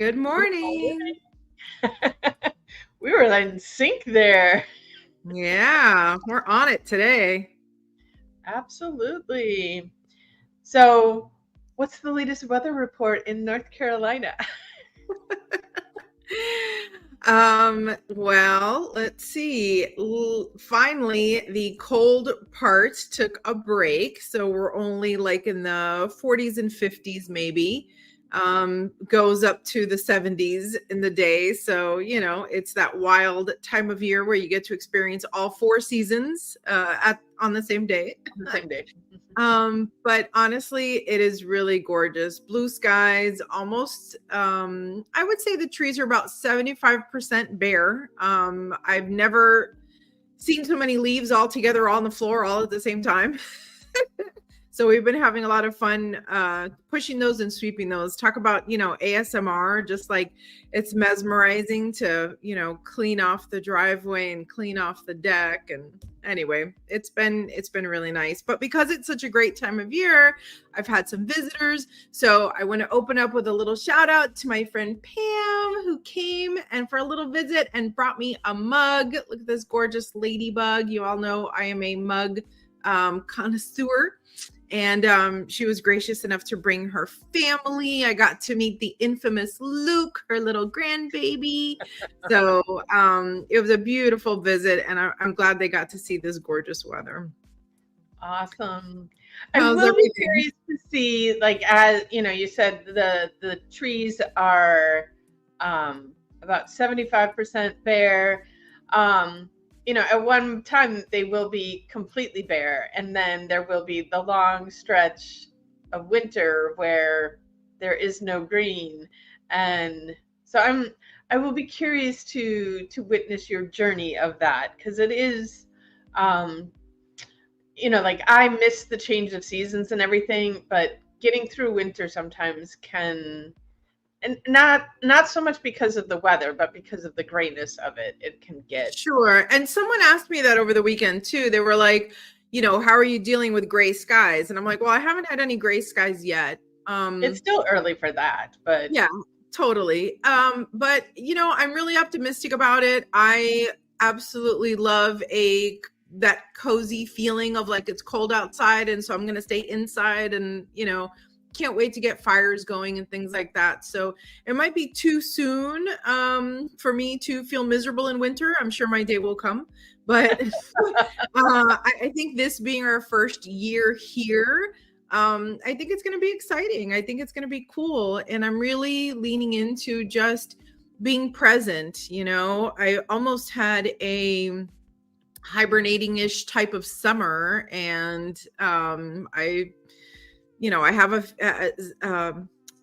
Good Good morning. morning. We were in sync there. Yeah, we're on it today. Absolutely. So, what's the latest weather report in North Carolina? Well, let's see. Finally, the cold part took a break, so we're only like in the 40s and 50s maybe. Goes up to the 70s in the day. So, it's that wild time of year where you get to experience all four seasons at on the same day. On the same day. But honestly, it is really gorgeous. Blue skies, almost I would say the trees are about 75% bare. I've never seen so many leaves all together all on the floor all at the same time. So we've been having a lot of fun pushing those and sweeping those. Talk about, ASMR, just like it's mesmerizing to, clean off the driveway and clean off the deck. And anyway, it's been really nice. But because it's such a great time of year, I've had some visitors. So I want to open up with a little shout out to my friend Pam, who came and for a little visit and brought me a mug. Look at this gorgeous ladybug. You all know I am a mug connoisseur. And she was gracious enough to bring her family. I got to meet the infamous Luke, her little grandbaby. So it was a beautiful visit, and I'm glad they got to see this gorgeous weather. Awesome. I How's will be everything? curious to see, like, as you said, the trees are about 75% bare. Um, at one time they will be completely bare, and then there will be the long stretch of winter where there is no green. And so I will be curious to witness your journey of that, because it is um like, I miss the change of seasons and everything, but getting through winter sometimes can, and not so much because of the weather, but because of the grayness of it, it can get. Sure. And someone asked me that over the weekend too. They were like, how are you dealing with gray skies? And I'm like, well, I haven't had any gray skies yet. It's still early for that, but Yeah, totally. But I'm really optimistic about it. I absolutely love a that cozy feeling of like it's cold outside, and so I'm gonna stay inside, and can't wait to get fires going and things like that. So it might be too soon for me to feel miserable in winter. I'm sure my day will come, but I think this being our first year here, I think it's going to be exciting. I think it's going to be cool. And I'm really leaning into just being present. I almost had a hibernating ish type of summer. And I have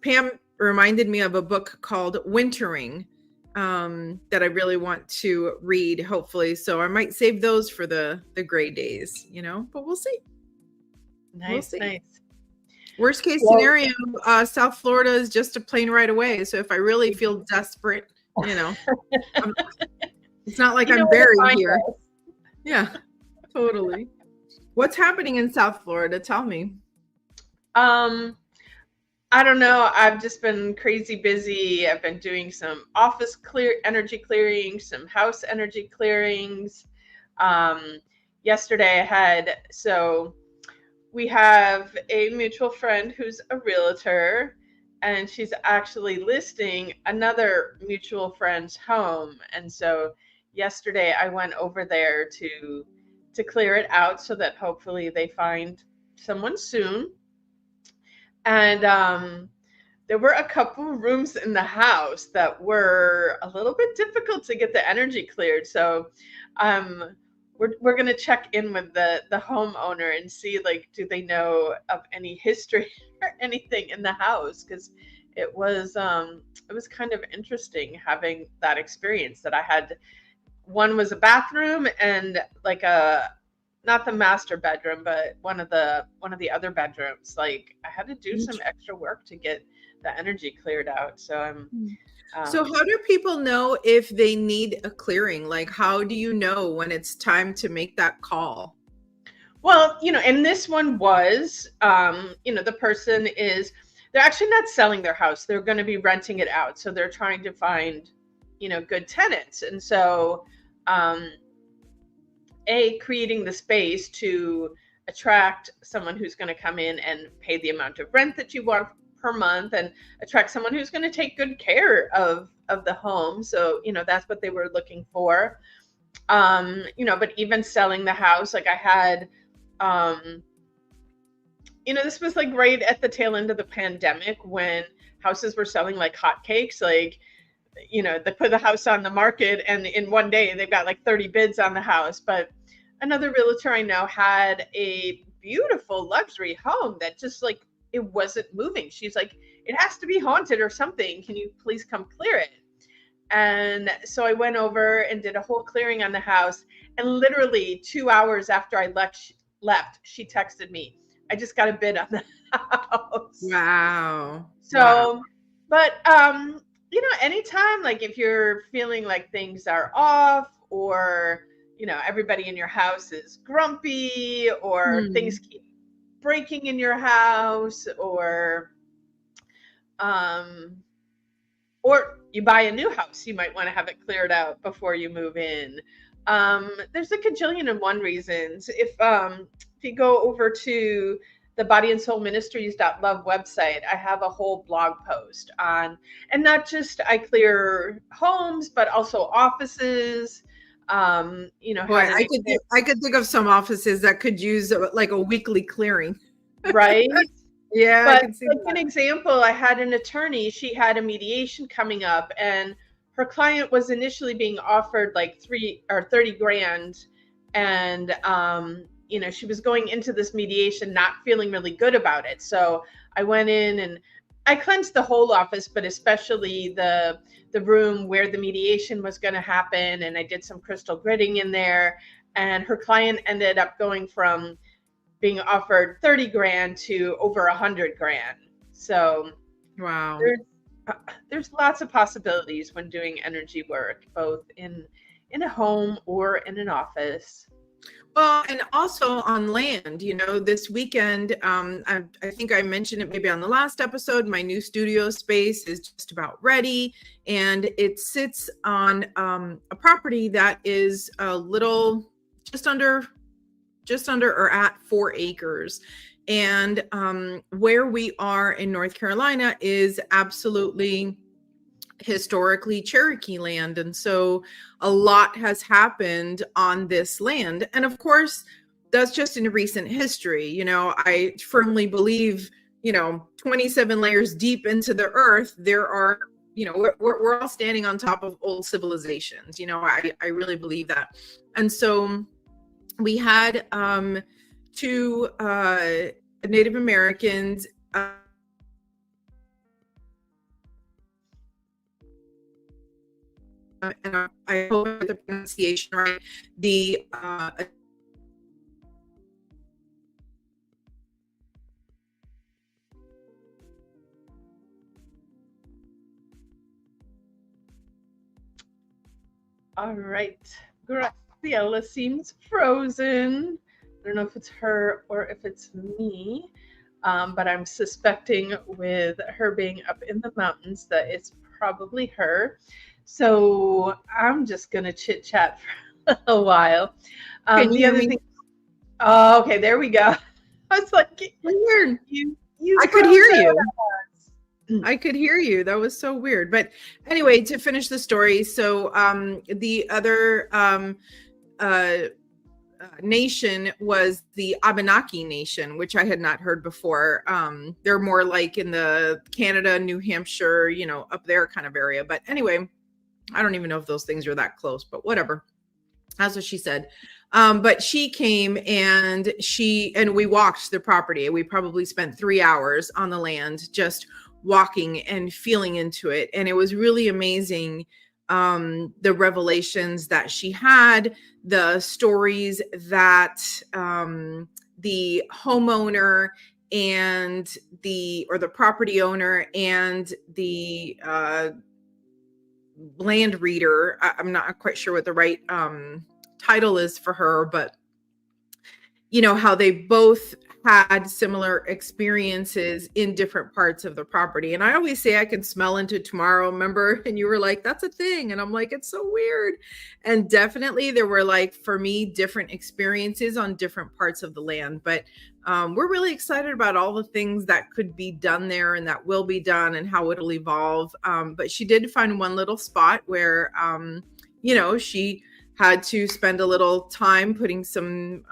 Pam reminded me of a book called Wintering that I really want to read, hopefully. So I might save those for the gray days, but we'll see. We'll nice, see. nice. Worst case Well, scenario, South Florida is just a plane right away. So if I really feel desperate, I'm, it's not like you know I'm where to buried find here. us. Yeah, totally. What's happening in South Florida? Tell me. um I don't know. I've just been crazy busy. I've been doing some office energy clearing, some house energy clearings. Um, Yesterday I had, so we have a mutual friend who's a realtor, and she's actually listing another mutual friend's home. And so yesterday I went over there to clear it out so that hopefully they find someone soon. And there were a couple rooms in the house that were a little bit difficult to get the energy cleared. So um, we're going to check in with the homeowner and see, like, do they know of any history or anything in the house, because it was kind of interesting having that experience that I had. One was a bathroom and like a, not the master bedroom, but one of the other bedrooms. Like, I had to do some extra work to get the energy cleared out. So I'm So um how do people know if they need a clearing? Like, how do you know when it's time to make that call? well, and this one was, the person is, they're actually not selling their house. They're going to be renting it out. So they're trying to find, good tenants. And so, creating the space to attract someone who's going to come in and pay the amount of rent that you want per month, and attract someone who's going to take good care of the home. So, that's what they were looking for. But even selling the house, like I had, this was like right at the tail end of the pandemic when houses were selling like hotcakes. Like, they put the house on the market and in one day they've got like 30 bids on the house. But another realtor I know had a beautiful luxury home that just like, it wasn't moving. She's like, it has to be haunted or something. Can you please come clear it? And so I went over and did a whole clearing on the house. And literally 2 hours after I left, she texted me, I just got a bid on the house. Wow. So, wow. But, anytime, like if you're feeling like things are off, or, everybody in your house is grumpy, or things keep breaking in your house, or you buy a new house, you might want to have it cleared out before you move in. There's a cajillion and one reasons. If you go over to the bodyandsoulministries.love website, I have a whole blog post on, and not just I clear homes, but also offices. Boy, I could think of some offices that could use like a weekly clearing. Right? Yeah, But I can see like that. an example, I had an attorney, she had a mediation coming up, and her client was initially being offered like 30 grand. And, she was going into this mediation not feeling really good about it. So I went in and I cleansed the whole office, but especially the room where the mediation was going to happen. And I did some crystal gritting in there. And her client ended up going from being offered 30 grand to over 100 grand. So Wow. there's lots of possibilities when doing energy work, both in a home or in an office. Well, and also on land, this weekend, I think I mentioned it maybe on the last episode, my new studio space is just about ready, and it sits on a property that is a little, just under or at 4 acres. And where we are in North Carolina is absolutely historically Cherokee land. And so a lot has happened on this land. And of course, that's just in recent history. I firmly believe, 27 layers deep into the earth, there are, we're all standing on top of old civilizations. I really believe that. And so we had two Native Americans and I hope I get the pronunciation right. All right. Graciela seems frozen. I don't know if it's her or if it's me, but I'm suspecting with her being up in the mountains that it's probably her. So I'm just going to chit chat for a while. Can you hear me? Oh, okay, there we go. I was like, weird. I could hear you. I could hear you. That was so weird. But anyway, to finish the story, so the other nation was the Abenaki Nation, which I had not heard before. They're more like in the Canada, New Hampshire, up there kind of area. But anyway, I don't even know if those things are that close, but whatever. That's what she said. But she came and we walked the property. We probably spent 3 hours on the land, just walking and feeling into it. And it was really amazing. The revelations that she had, the stories that the homeowner and the property owner and the land reader, I'm not quite sure what the right title is for her, but how they both had similar experiences in different parts of the property. And I always say I can smell into tomorrow, remember? And you were like, that's a thing. And I'm like, it's so weird. And definitely there were, like, for me, different experiences on different parts of the land. But we're really excited about all the things that could be done there and that will be done and how it'll evolve. But she did find one little spot where, she had to spend a little time putting some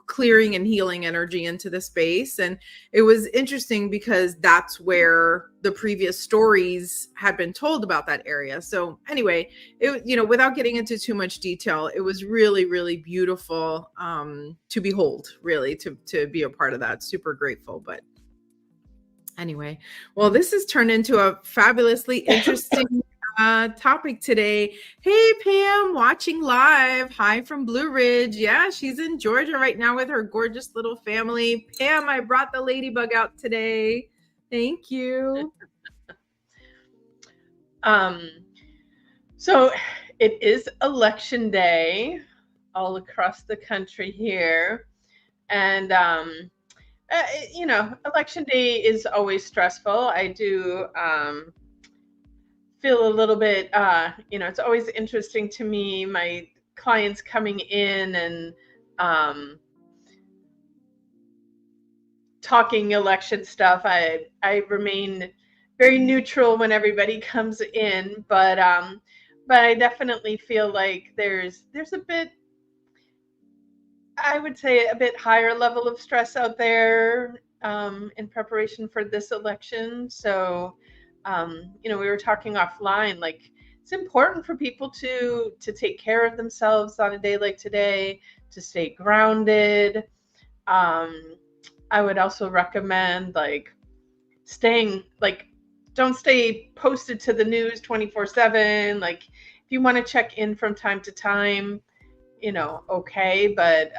clearing and healing energy into the space. And it was interesting because that's where the previous stories had been told about that area. So anyway, without getting into too much detail, it was really, really beautiful to behold, really, to be a part of that. Super grateful. But anyway, well, this has turned into a fabulously interesting topic today. Hey, Pam, watching live. Hi from Blue Ridge. Yeah, she's in Georgia right now with her gorgeous little family. Pam, I brought the ladybug out today. Thank you. So it is election day all across the country here. And, election day is always stressful. I do feel a little bit, it's always interesting to me, my clients coming in and talking election stuff. I remain very neutral when everybody comes in, but I definitely feel like there's a bit, I would say, a bit higher level of stress out there in preparation for this election. So, we were talking offline, like, it's important for people to take care of themselves on a day like today, to stay grounded. I would also recommend, like, staying, like, don't stay posted to the news 24/7. Like, if you want to check in from time to time, okay, but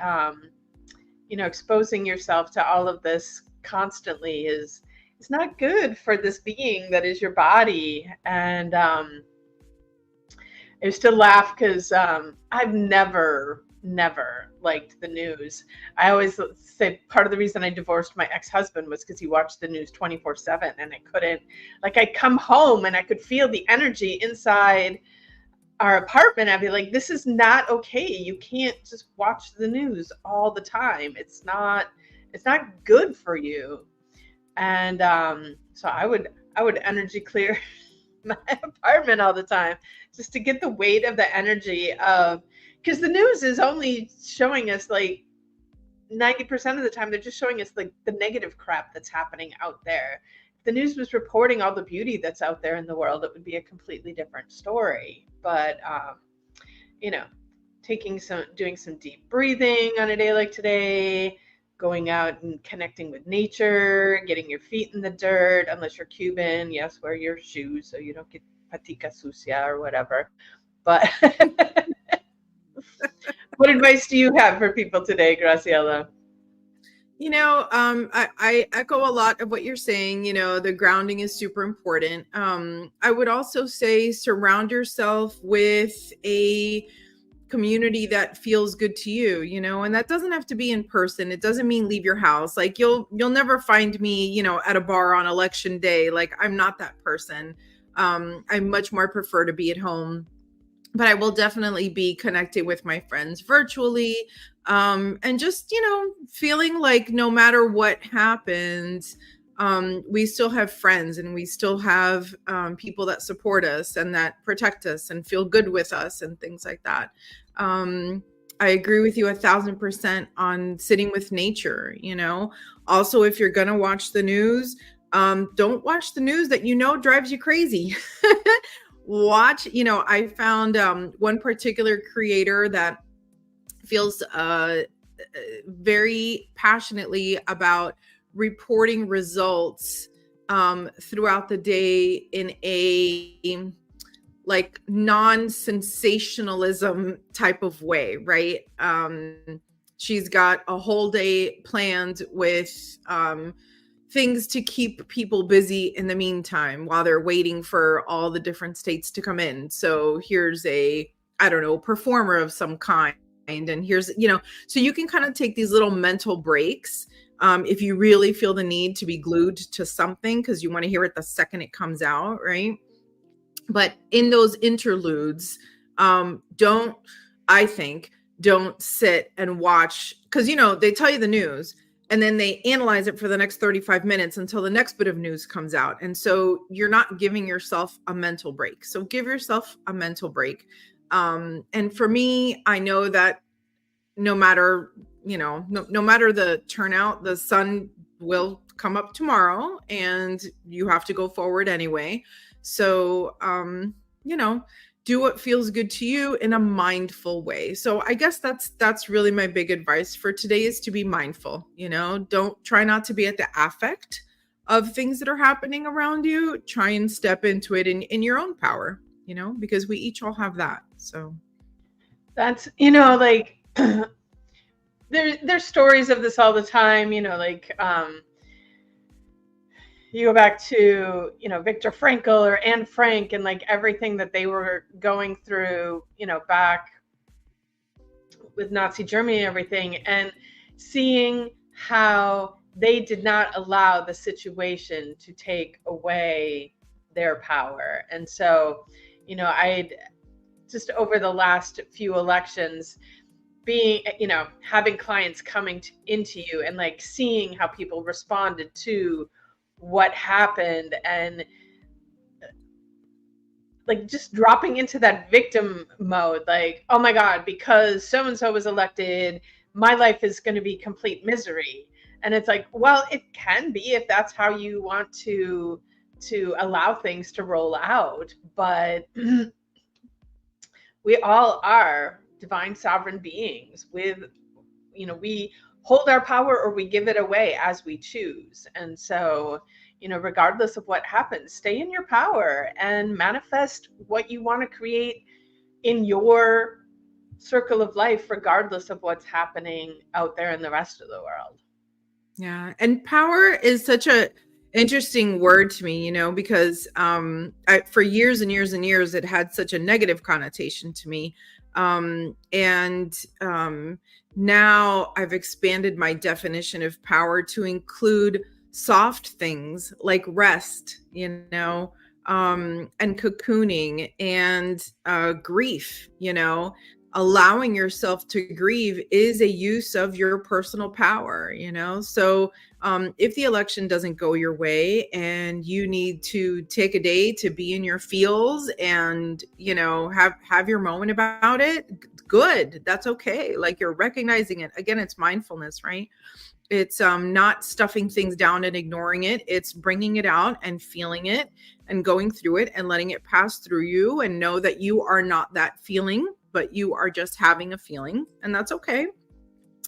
exposing yourself to all of this constantly is not good for this being that is your body. And I used to laugh because I've never liked the news. I always say part of the reason I divorced my ex-husband was because he watched the news 24/7, and I couldn't, like, I'd come home and I could feel the energy inside our apartment. I'd be like, this is not okay. You can't just watch the news all the time. It's not good for you. And so I would energy clear my apartment all the time, just to get the weight of the energy of, because the news is only showing us, like, 90% of the time, they're just showing us, like, the negative crap that's happening out there. If the news was reporting all the beauty that's out there in the world, it would be a completely different story. But doing some deep breathing on a day like today, going out and connecting with nature, getting your feet in the dirt, unless you're Cuban, yes, wear your shoes so you don't get patica sucia or whatever. But what advice do you have for people today, Graciela? I echo a lot of what you're saying. The grounding is super important. I would also say surround yourself with a community that feels good to you, and that doesn't have to be in person. It doesn't mean leave your house. Like, you'll never find me, at a bar on election day. Like, I'm not that person. I much more prefer to be at home, but I will definitely be connected with my friends virtually. And just, feeling like no matter what happens, we still have friends, and we still have people that support us and that protect us and feel good with us and things like that. I agree with you 1,000% on sitting with nature. Also, if you're going to watch the news, don't watch the news that drives you crazy. Watch, I found one particular creator that feels very passionately about reporting results throughout the day in a, like, non-sensationalism type of way, right? She's got a whole day planned with things to keep people busy in the meantime while they're waiting for all the different states to come in. So here's a, I don't know, performer of some kind. And here's, so you can kind of take these little mental breaks If you really feel the need to be glued to something because you want to hear it the second it comes out, right? But in those interludes, don't, I think, don't sit and watch, because they tell you the news and then they analyze it for the next 35 minutes until the next bit of news comes out. And so you're not giving yourself a mental break. So give yourself a mental break. And for me, I know that no matter, no matter the turnout, the sun will come up tomorrow and you have to go forward anyway. So, do what feels good to you in a mindful way. So I guess that's really my big advice for today, is to be mindful. Don't try not to be at the affect of things that are happening around you. Try and step into it in your own power, because we each all have that. So that's, like, there's stories of this all the time, like, you go back to, Viktor Frankl or Anne Frank and like everything that they were going through, back with Nazi Germany and everything, and seeing how they did not allow the situation to take away their power. And so, I'd just over the last few elections, being, having clients coming into you and like seeing how people responded to what happened, and like just dropping into that victim mode, like, oh my God, because so and so was elected, my life is going to be complete misery. And it's like, well, it can be if that's how you want to allow things to roll out, but we all are divine sovereign beings with, we hold our power or we give it away as we choose. And so, regardless of what happens, stay in your power and manifest what you want to create in your circle of life, regardless of what's happening out there in the rest of the world. Yeah. And power is such a interesting word to me, because for years and years and years, it had such a negative connotation to me. Now I've expanded my definition of power to include soft things like rest, and cocooning and grief. Allowing yourself to grieve is a use of your personal power. So if the election doesn't go your way and you need to take a day to be in your feels and have your moment about it, good, that's okay. Like, you're recognizing it. Again, it's mindfulness, right? It's not stuffing things down and ignoring it. It's bringing it out and feeling it and going through it and letting it pass through you, and know that you are not that feeling, but you are just having a feeling, and that's okay.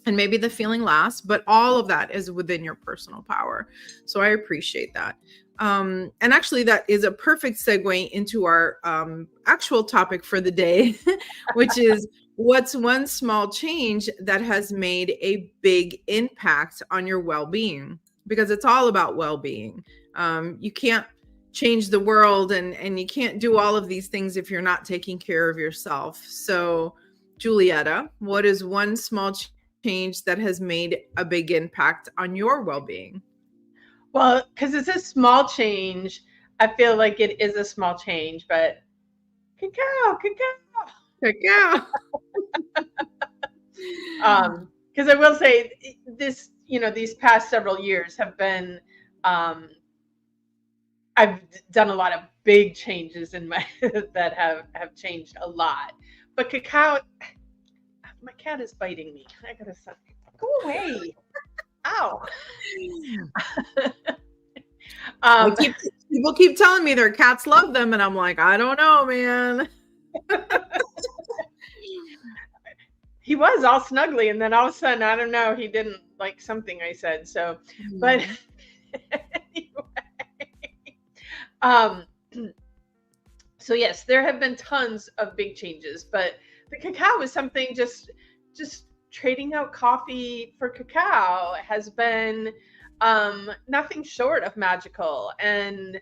And maybe the feeling lasts, but all of that is within your personal power. So I appreciate that. And actually, that is a perfect segue into our actual topic for the day, which is, what's one small change that has made a big impact on your well-being? Because it's all about well-being. You can't change the world and you can't do all of these things if you're not taking care of yourself. So, Julieta, what is one small change that has made a big impact on your well-being? Well, because it's a small change, I feel like it is a small change, but cacao. Because I will say this, these past several years have been, I've done a lot of big changes in my that have changed a lot. But cacao, my cat is biting me. I gotta stop. Go away. Ow. People keep telling me their cats love them, and I'm like, I don't know, man. He was all snuggly, and then all of a sudden, I don't know, he didn't like something I said. So, but anyway, so yes, there have been tons of big changes, but the cacao is something, just trading out coffee for cacao has been nothing short of magical. And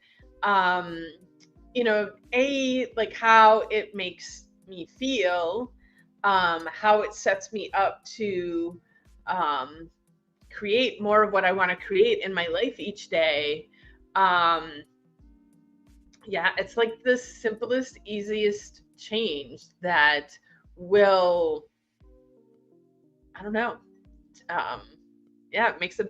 like how it makes me feel, how it sets me up to create more of what I want to create in my life each day. Yeah, it's like the simplest, easiest change that will, I don't know, yeah, it makes a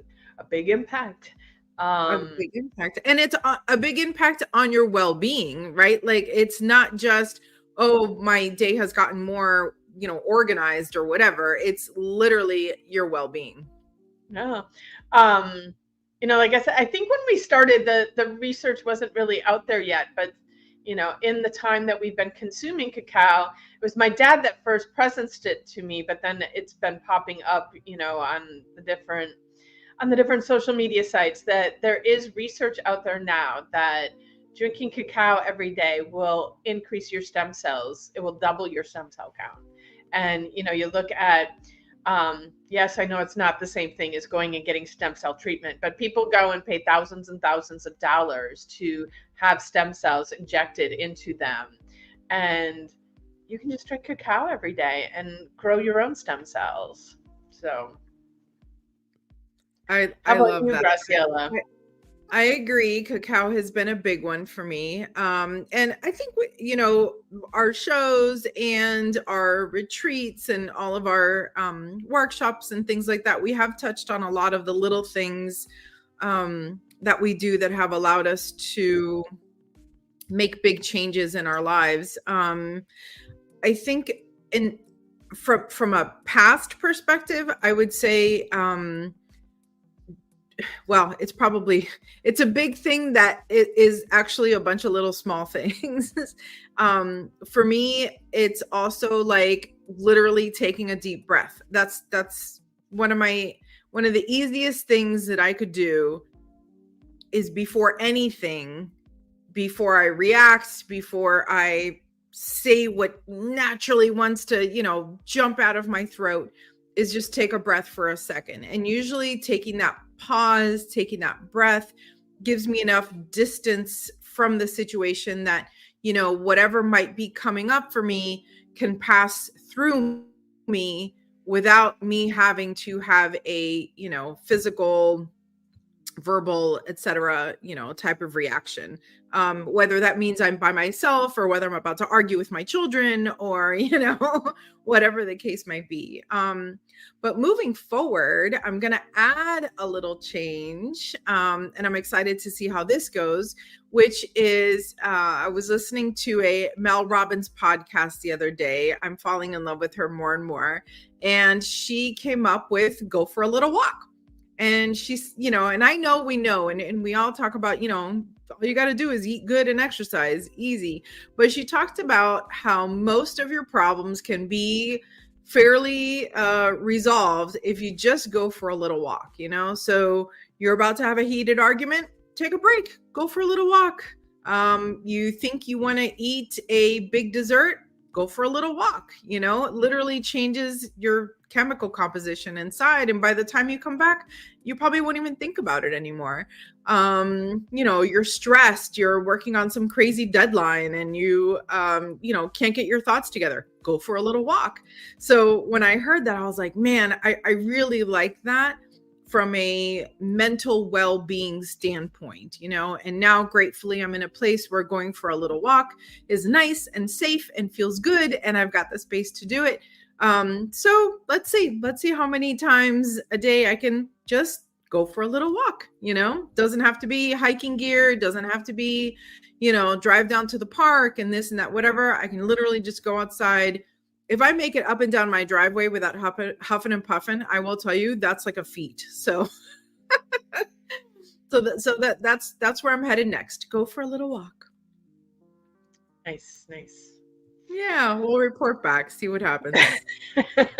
big impact. A big impact. And it's a big impact on your well-being, right? Like it's not just, oh, my day has gotten more, organized or whatever. It's literally your well-being. No. Like I said, I think when we started, the research wasn't really out there yet, but in the time that we've been consuming cacao, it was my dad that first presenced it to me, but then it's been popping up, on the different social media sites, that there is research out there now that drinking cacao every day will increase your stem cells. It will double your stem cell count. And, you look at, yes, I know it's not the same thing as going and getting stem cell treatment, but people go and pay thousands and thousands of dollars to have stem cells injected into them. And you can just drink cacao every day and grow your own stem cells. So I how about love you, that. Graciela? I agree. Cacao has been a big one for me. And I think, our shows and our retreats and all of our workshops and things like that, we have touched on a lot of the little things that we do that have allowed us to make big changes in our lives. I think from a past perspective, I would say, well, it's a big thing that it is actually a bunch of little small things. For me, it's also like literally taking a deep breath. That's one of the easiest things that I could do is before anything, before I react, before I say what naturally wants to, jump out of my throat, is just take a breath for a second. And usually taking that pause, taking that breath gives me enough distance from the situation that, whatever might be coming up for me can pass through me without me having to have a, physical, verbal, etc., type of reaction. Whether that means I'm by myself or whether I'm about to argue with my children or, whatever the case might be. But moving forward, I'm going to add a little change. And I'm excited to see how this goes, which is I was listening to a Mel Robbins podcast the other day. I'm falling in love with her more and more. And she came up with go for a little walk. And she's, and I know we know, and we all talk about, all you got to do is eat good and exercise, easy. But she talked about how most of your problems can be fairly resolved if you just go for a little walk, So you're about to have a heated argument, take a break, go for a little walk. You think you want to eat a big dessert, go for a little walk. It literally changes your chemical composition inside. And by the time you come back, you probably won't even think about it anymore. You're stressed, you're working on some crazy deadline and you can't get your thoughts together. Go for a little walk. So when I heard that, I was like, man, I really like that from a mental well-being standpoint, and now gratefully I'm in a place where going for a little walk is nice and safe and feels good. And I've got the space to do it. So let's see how many times a day I can just go for a little walk, doesn't have to be hiking gear. It doesn't have to be, drive down to the park and this and that, whatever. I can literally just go outside. If I make it up and down my driveway without huffing and puffing, I will tell you that's like a feat. So, that's where I'm headed next. Go for a little walk. Nice. Yeah, we'll report back, see what happens. Of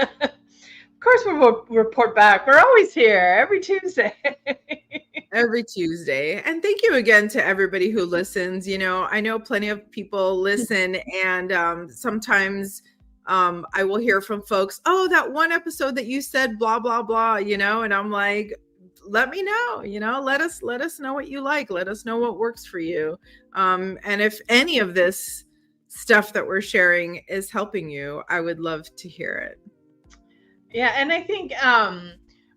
course, we'll report back. We're always here every Tuesday. Every Tuesday. And thank you again to everybody who listens. I know plenty of people listen, and sometimes I will hear from folks, oh, that one episode that you said blah, blah, blah, and I'm like, let me know, let us know what you like. Let us know what works for you. And if any of this stuff that we're sharing is helping you, I would love to hear it. Yeah. And I think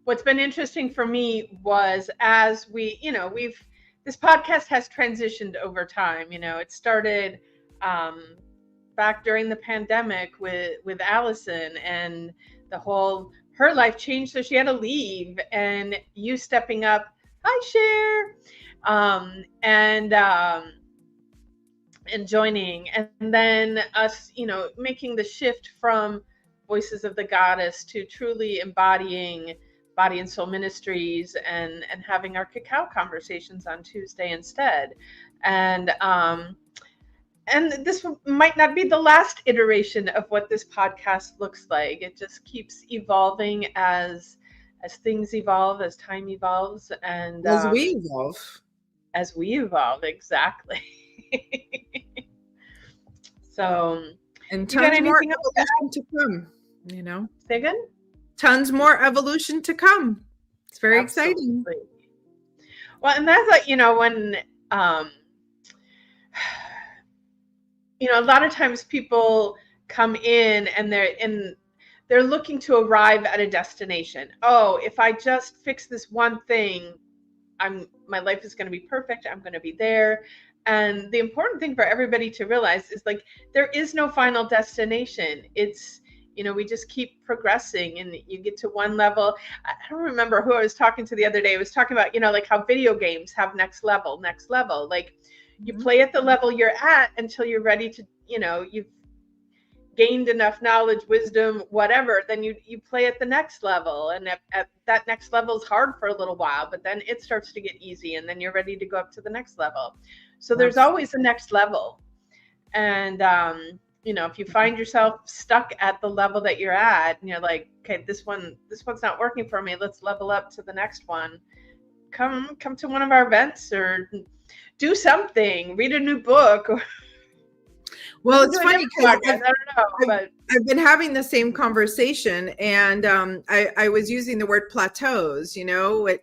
what's been interesting for me was, as this podcast has transitioned over time. It started back during the pandemic with Allison, and her life changed, so she had to leave, and you stepping up. Hi, Cher. And joining, and then us, making the shift from Voices of the Goddess to truly embodying Body and Soul Ministries, and having our Cacao Conversations on Tuesday instead. And this might not be the last iteration of what this podcast looks like. It just keeps evolving as things evolve, as time evolves, and As we evolve. As we evolve, exactly. So, and tons more evolution to come, Say again? Tons more evolution to come. It's very exciting. Well, and that's like, when a lot of times people come in and they're looking to arrive at a destination. Oh, if I just fix this one thing, my life is going to be perfect. I'm going to be there. And the important thing for everybody to realize is, like, there is no final destination. It's, we just keep progressing, and you get to one level. I don't remember who I was talking to the other day. I was talking about, like how video games have next level. Like, you play at the level you're at until you're ready to, you've gained enough knowledge, wisdom, whatever, then you play at the next level. And at that next level is hard for a little while, but then it starts to get easy, and then you're ready to go up to the next level. So there's always a next level. And, if you find yourself stuck at the level that you're at, and you're like, okay, this one's not working for me, let's level up to the next one. Come to one of our events, or do something, read a new book. Well, it's funny because I've been having the same conversation, and I was using the word plateaus,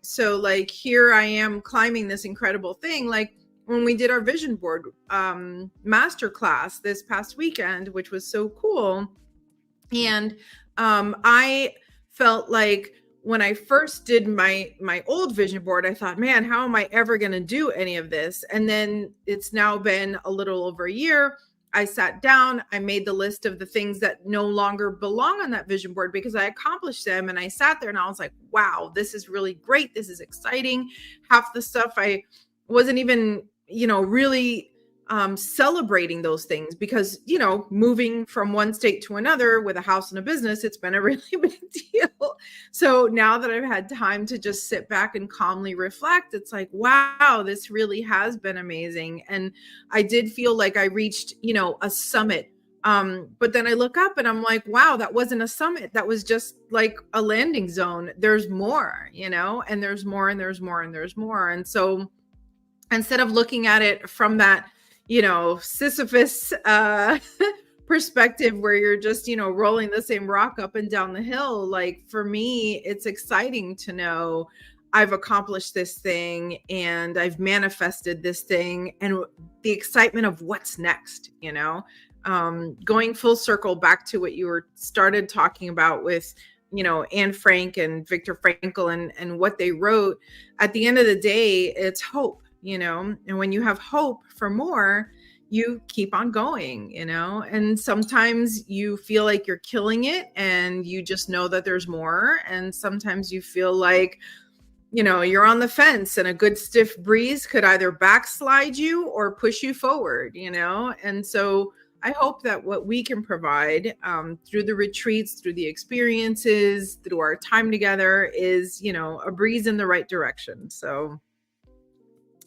so like here I am climbing this incredible thing, like when we did our vision board masterclass this past weekend, which was so cool. And I felt like when I first did my old vision board, I thought, man, how am I ever going to do any of this? And then it's now been a little over a year. I sat down, I made the list of the things that no longer belong on that vision board because I accomplished them. And I sat there and I was like, wow, this is really great. This is exciting. Half the stuff I wasn't even, really celebrating those things because, moving from one state to another with a house and a business, it's been a really big deal. So now that I've had time to just sit back and calmly reflect, it's like, wow, this really has been amazing. And I did feel like I reached, a summit. But then I look up and I'm like, wow, that wasn't a summit. That was just like a landing zone. There's more, and there's more and there's more and there's more. And so instead of looking at it from that, Sisyphus perspective where you're just, rolling the same rock up and down the hill, like for me, it's exciting to know I've accomplished this thing and I've manifested this thing, and the excitement of what's next, going full circle back to what you were started talking about with, Anne Frank and Viktor Frankl and what they wrote. At the end of the day, it's hope. And when you have hope for more, you keep on going, and sometimes you feel like you're killing it and you just know that there's more. And sometimes you feel like, you're on the fence and a good stiff breeze could either backslide you or push you forward, and so I hope that what we can provide through the retreats, through the experiences, through our time together is, a breeze in the right direction. So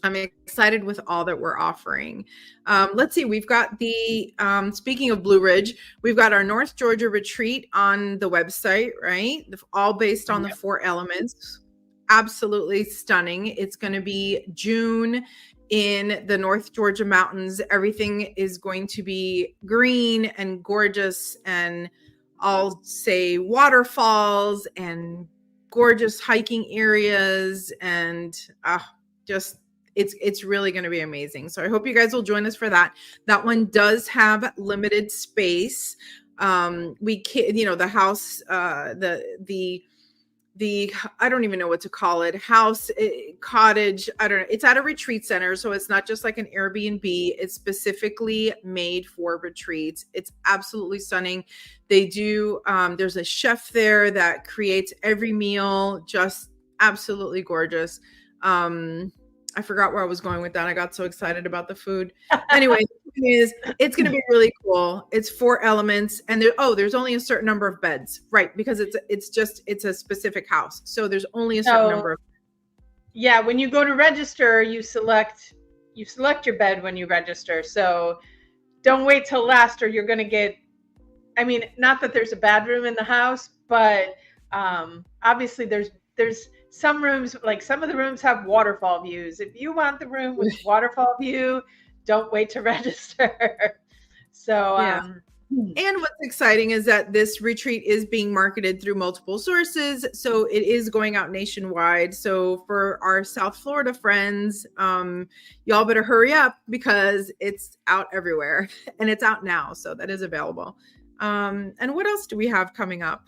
I'm excited with all that we're offering. Let's see, we've got the, speaking of Blue Ridge, we've got our North Georgia retreat on the website, right? All based on the 4 elements. Absolutely stunning. It's going to be June in the North Georgia mountains. Everything is going to be green and gorgeous, and I'll say waterfalls and gorgeous hiking areas, and just it's really going to be amazing. So I hope you guys will join us for that. That one does have limited space. We can't, the house, the I don't even know what to call it, house, cottage, I don't know. It's at a retreat center, so it's not just like an Airbnb. It's specifically made for retreats. It's absolutely stunning. They do, there's a chef there that creates every meal, just absolutely gorgeous. I forgot where I was going with that. I got so excited about the food. Anyway, the thing is, it's going to be really cool. It's 4 elements, and there's only a certain number of beds, right? Because it's a specific house, so there's only a certain number of. Yeah, when you go to register, you select your bed when you register. So don't wait till last, or you're going to get. I mean, not that there's a bad room in the house, but obviously there's some rooms, like some of the rooms have waterfall views. If you want the room with waterfall view, don't wait to register. So, yeah. And what's exciting is that this retreat is being marketed through multiple sources. So it is going out nationwide. So for our South Florida friends, y'all better hurry up because it's out everywhere and it's out now. So that is available. And what else do we have coming up?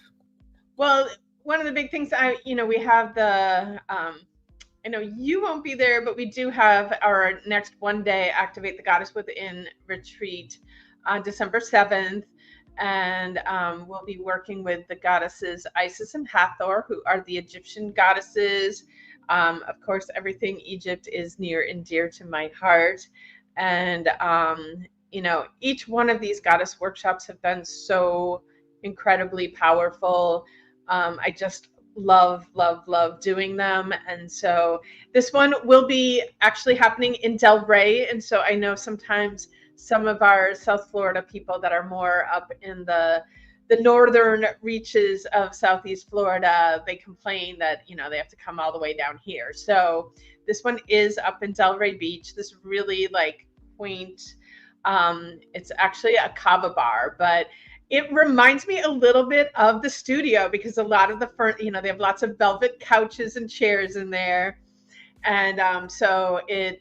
Well, one of the big things we have the, I know you won't be there, but we do have our next one-day Activate the Goddess Within retreat on December 7th. And we'll be working with the goddesses Isis and Hathor, who are the Egyptian goddesses. Of course, everything Egypt is near and dear to my heart. And, each one of these goddess workshops have been so incredibly powerful. I just love doing them. And so this one will be actually happening in Del Rey. And so I know sometimes some of our South Florida people that are more up in the northern reaches of Southeast Florida, they complain that, they have to come all the way down here. So this one is up in Del Rey Beach, this really like quaint, it's actually a kava bar, but it reminds me a little bit of the studio because a lot of the they have lots of velvet couches and chairs in there. And so it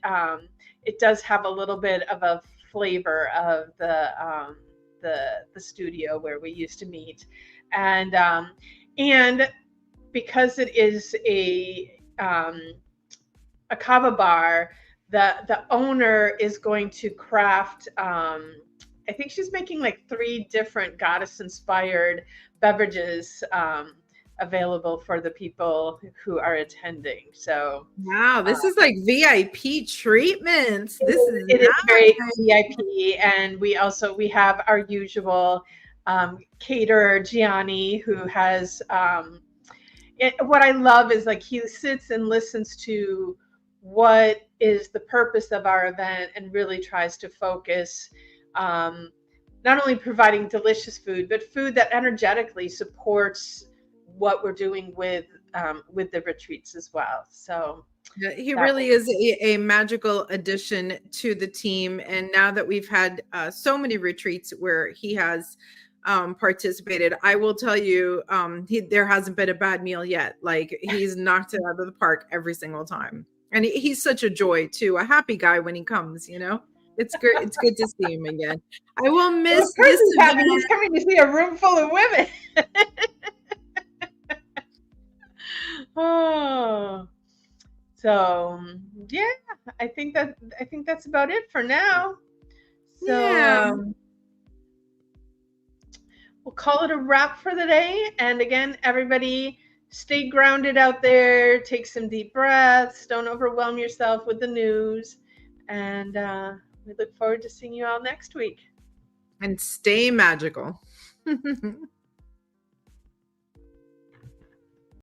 does have a little bit of a flavor of the studio where we used to meet. And because it is a kava bar, the owner is going to craft, I think she's making like 3 different goddess inspired beverages available for the people who are attending. So wow, this is like VIP treatments. It is very VIP. And we have our usual caterer Gianni, who has what I love is like he sits and listens to what is the purpose of our event and really tries to focus not only providing delicious food, but food that energetically supports what we're doing with the retreats as well. So he really is a magical addition to the team. And now that we've had so many retreats where he has participated, I will tell you, there hasn't been a bad meal yet. Like he's knocked it out of the park every single time. And he's such a joy too, a happy guy when he comes, It's great. It's good to see him again. I will miss this event. He's coming to see a room full of women. Oh, so yeah, I think that's about it for now. So Yeah. We'll call it a wrap for the day. And again, everybody, stay grounded out there. Take some deep breaths. Don't overwhelm yourself with the news. And we look forward to seeing you all next week. And stay magical.